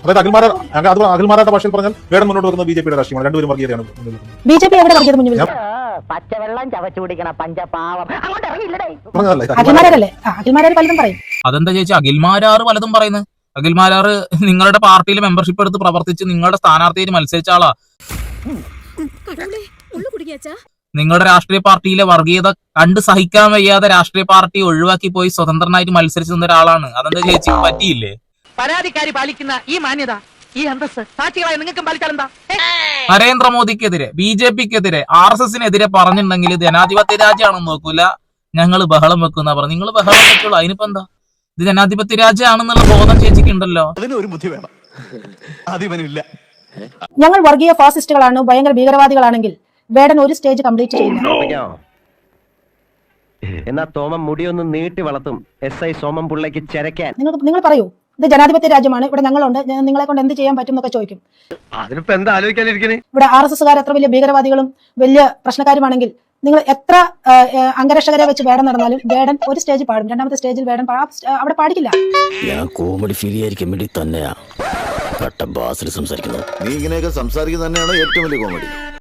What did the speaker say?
അതായത് അഖിൽമാരാട്ട ഭാഷയിൽ പറഞ്ഞാൽ വേടൻ മുന്നോട്ട് വെക്കുന്നത് ബിജെപിയുടെ രാഷ്ട്രീയമാണ്. രണ്ടുപേരും വർഗീയതയാണ്. ബിജെപി എവിടെ വർഗീയത മുന്നിൽ പച്ചവെള്ളം ചവച്ചു കുടിക്കണ പഞ്ചപാവം അങ്ങോട്ട് ഇറങ്ങിയില്ലേ അഖിൽമാരല്ലേ? അഖിൽമാരാർ പലതും പറയും. അതെന്താ ചേച്ചി അഖിൽമാരാറ് പലതും പറയുന്നത്? അഖിൽമാരാറ് നിങ്ങളുടെ പാർട്ടിയിൽ മെമ്പർഷിപ്പ് എടുത്ത് പ്രവർത്തിച്ച് നിങ്ങളുടെ സ്ഥാനാർത്ഥിയായിട്ട് മത്സരിച്ച ആളാ. നിങ്ങളുടെ രാഷ്ട്രീയ പാർട്ടിയിലെ വർഗീയത കണ്ട് സഹിക്കാൻ വയ്യാതെ രാഷ്ട്രീയ പാർട്ടി ഒഴിവാക്കി പോയി സ്വതന്ത്രനായിട്ട് മത്സരിച്ചു നിന്ന ഒരാളാണ്. അതെന്താ ചേച്ചി പറ്റിയില്ലേ? പരാതിക്കാരി പാലിക്കുന്ന ഈ മാന്യത, ഈ അന്തസ് സാക്ഷികളായി നിങ്ങൾക്കും പാലിച്ചാലെന്താ? നരേന്ദ്രമോദിക്കെതിരെ, BJPക്കെതിരെ, RSSനെതിരെ പറഞ്ഞിട്ടുണ്ടെങ്കിൽ ജനാധിപത്യ രാജ്യമാണെന്ന് നോക്കൂല, ഞങ്ങൾ ബഹളം വെക്കുന്ന പറഞ്ഞു. നിങ്ങൾ ബഹളം വെച്ചോളൂ, അതിനിപ്പോ എന്താ? ഇത് ജനാധിപത്യ രാജ്യമാണെന്നുള്ള ബോധം ചേച്ചിക്കുണ്ടല്ലോ. അതിനൊരു ബുദ്ധി വേണം, അതിവനില്ല. ഞങ്ങൾ വർഗീയ ഫാസിസ്റ്റുകളാണ്, ഭയങ്കര ഭീകരവാദികളാണെങ്കിൽ വേടൻ ഒരു സ്റ്റേജ് കംപ്ലീറ്റ് ചെയ്യില്ല. എന്നാ തോമം മുടിയൊന്ന് നീട്ടി വളർത്തും SI സോമം പിള്ളയ്ക്ക് ചെരക്കാൻ. നിങ്ങൾ പറയൂ, ഇത് ജനാധിപത്യ രാജ്യമാണ്, ഇവിടെ ഞങ്ങളുണ്ട്, നിങ്ങളെ കൊണ്ട് എന്ത് ചെയ്യാൻ പറ്റും എന്നൊക്കെ ചോദിക്കും. അതിനിപ്പോ എന്താ ആലോചിക്കാനിരിക്കണേ? ഇവിടെ RSSകാർ എത്ര വലിയ ഭീകരവാദികളും വലിയ പ്രശ്നക്കാരുമാണെങ്കിൽ നിങ്ങൾ എത്ര അംഗരക്ഷകരെ വെച്ച് വേടൻ നടന്നാലും വേടൻ ഒരു സ്റ്റേജ് പാടും, രണ്ടാമത്തെ സ്റ്റേജിൽ വേടൻ അവിടെ പാടിക്കില്ല. ഞാൻ കോമഡി ഫീൽ ചെയ്യാതിരിക്കാൻ വേണ്ടി തന്നെയാ സംസാരിക്കുന്നത്. നീ ഇങ്ങനെയൊക്കെ സംസാരിക്കുന്നത് തന്നെയാണ് ഏറ്റവും വലിയ കോമഡി.